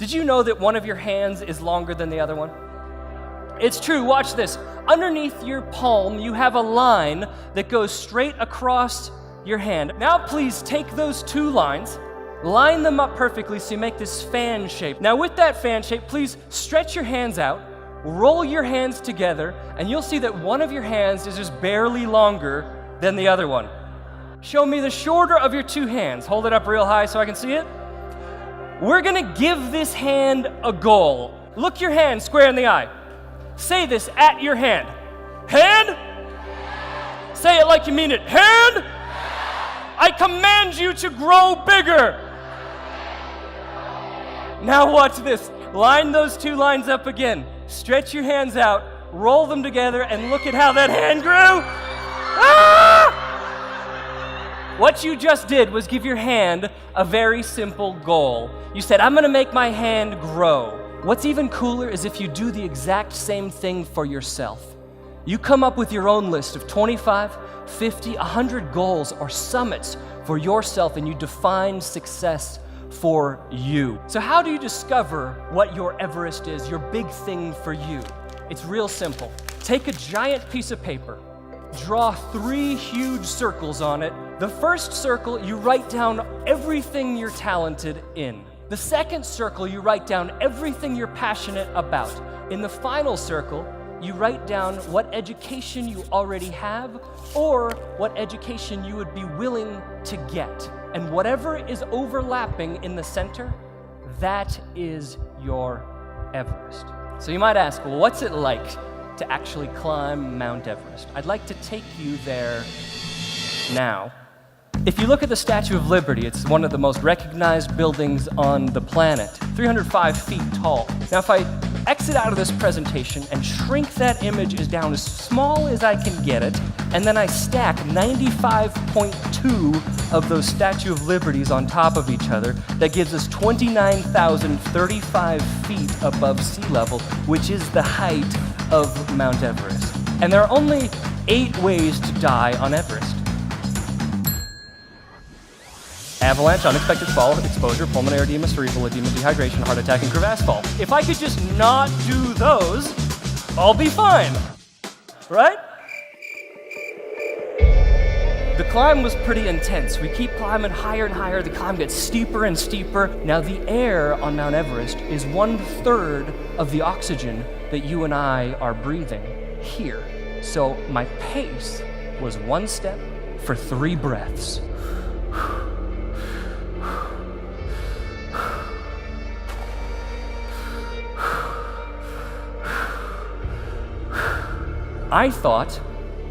Did you know that one of your hands is longer than the other one? It's true, watch this. Underneath your palm, you have a line that goes straight across your hand. Now please take those two lines, line them up perfectly so you make this fan shape. Now with that fan shape, please stretch your hands out, roll your hands together, and you'll see that one of your hands is just barely longer than the other one. Show me the shorter of your two hands. Hold it up real high so I can see it. We're gonna give this hand a goal. Look your hand square in the eye. Say this at your hand. Hand? Say it like you mean it. Hand? I command you to grow bigger. Now watch this. Line those two lines up again. Stretch your hands out, roll them together, and look at how that hand grew. Ah! What you just did was give your hand a very simple goal. You said, I'm gonna make my hand grow. What's even cooler is if you do the exact same thing for yourself. You come up with your own list of 25, 50, 100 goals or summits for yourself, and you define success for you. So how do you discover what your Everest is, your big thing for you? It's real simple. Take a giant piece of paper, draw 3 huge circles on it. The first circle, you write down everything you're talented in. The second circle, you write down everything you're passionate about. In the final circle, you write down what education you already have or what education you would be willing to get. And whatever is overlapping in the center, that is your Everest. So you might ask, well, what's it like to actually climb Mount Everest? I'd like to take you there now. If you look at the Statue of Liberty, it's one of the most recognized buildings on the planet, 305 feet tall. Now, if I exit out of this presentation and shrink that image down as small as I can get it, and then I stack 95.2 of those Statue of Liberties on top of each other, that gives us 29,035 feet above sea level, which is the height of Mount Everest. And there are only 8 ways to die on Everest. Avalanche, unexpected fall, exposure, pulmonary edema, cerebral edema, dehydration, heart attack, and crevasse fall. If I could just not do those, I'll be fine, right? The climb was pretty intense. We keep climbing higher and higher. The climb gets steeper and steeper. Now the air on Mount Everest is 1/3 of the oxygen that you and I are breathing here. So my pace was 1 step for 3 breaths. I thought,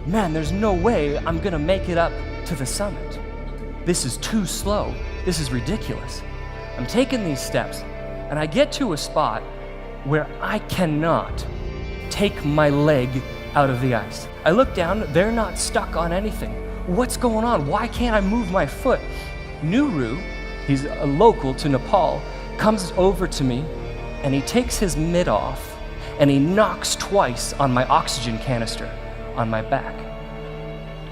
man, there's no way I'm gonna make it up to the summit. This is too slow. This is ridiculous. I'm taking these steps, and I get to a spot where I cannot take my leg out of the ice. I look down, they're not stuck on anything. What's going on? Why can't I move my foot? Nuru, he's a local to Nepal, comes over to me, and he takes his mitt off, and he knocks twice on my oxygen canister on my back.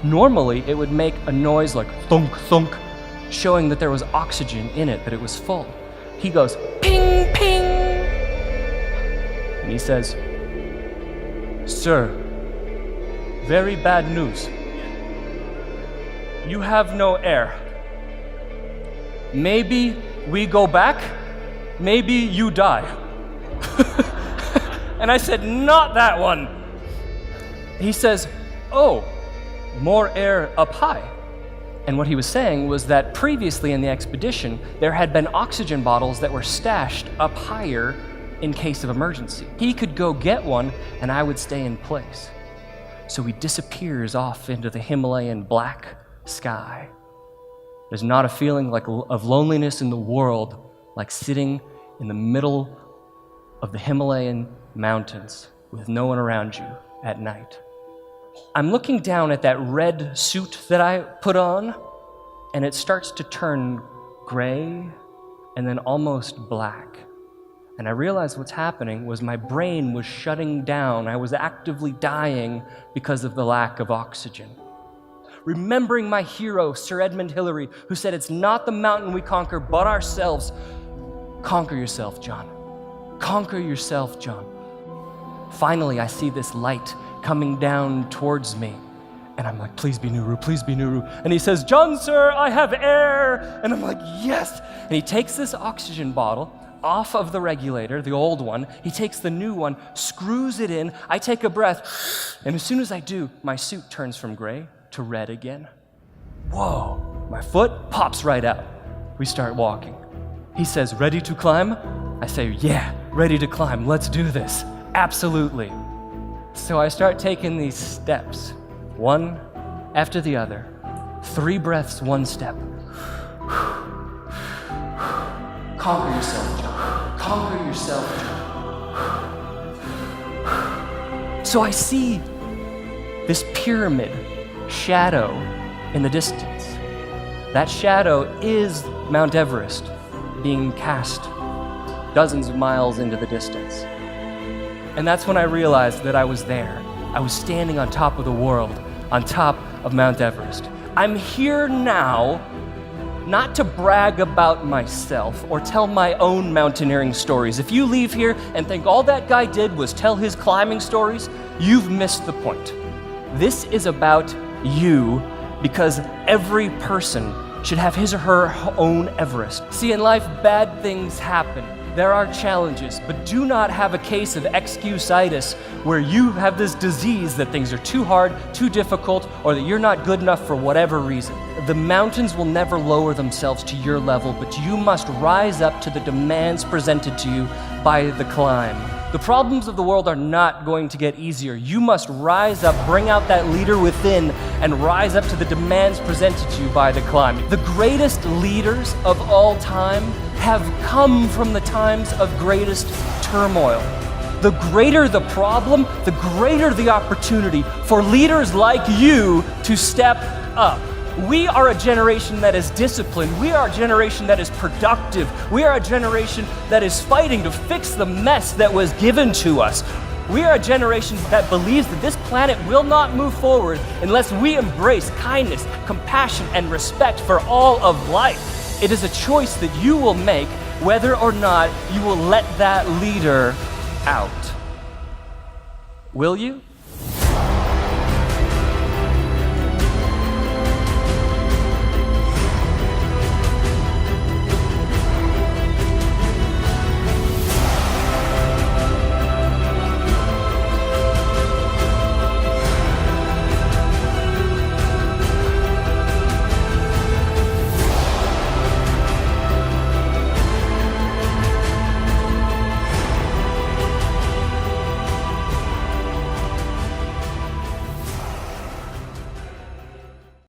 Normally, it would make a noise like thunk, thunk, showing that there was oxygen in it, that it was full. He goes, ping, ping, and he says, "Sir, very bad news. You have no air. Maybe we go back, maybe you die." And I said, "Not that one." He says, "Oh, more air up high." And what he was saying was that previously in the expedition, there had been oxygen bottles that were stashed up higher in case of emergency. He could go get one, and I would stay in place. So he disappears off into the Himalayan black sky. There's not a feeling of loneliness in the world like sitting in the middle of the Himalayan mountains with no one around you at night. I'm looking down at that red suit that I put on, and it starts to turn gray and then almost black. And I realized what's happening was my brain was shutting down. I was actively dying because of the lack of oxygen. Remembering my hero, Sir Edmund Hillary, who said, "It's not the mountain we conquer, but ourselves," Conquer yourself, John. Conquer yourself, John. Finally, I see this light coming down towards me. And I'm like, please be Nuru, please be Nuru. And he says, John, sir, I have air. And I'm like, yes. And he takes this oxygen bottle off of the regulator, the old one. He takes the new one, screws it in. I take a breath. And as soon as I do, my suit turns from gray to red again. Whoa, my foot pops right out. We start walking. He says, ready to climb? I say, yeah, ready to climb. Let's do this. Absolutely. So I start taking these steps, one after the other. 3 breaths, 1 step. Conquer yourself, John. Conquer yourself, John. So I see this pyramid shadow in the distance. That shadow is Mount Everest being cast dozens of miles into the distance. And that's when I realized that I was there. I was standing on top of the world, on top of Mount Everest. I'm here now, not to brag about myself or tell my own mountaineering stories. If you leave here and think all that guy did was tell his climbing stories, you've missed the point. This is about you, because every person should have his or her own Everest. See, in life, bad things happen. There are challenges, but do not have a case of excusitis where you have this disease that things are too hard, too difficult, or that you're not good enough for whatever reason. The mountains will never lower themselves to your level, but you must rise up to the demands presented to you by the climb. The problems of the world are not going to get easier. You must rise up, bring out that leader within, and rise up to the demands presented to you by the climb. The greatest leaders of all time have come from the times of greatest turmoil. The greater the problem, the greater the opportunity for leaders like you to step up. We are a generation that is disciplined. We are a generation that is productive. We are a generation that is fighting to fix the mess that was given to us. We are a generation that believes that this planet will not move forward unless we embrace kindness, compassion, and respect for all of life. It is a choice that you will make whether or not you will let that leader out. Will you?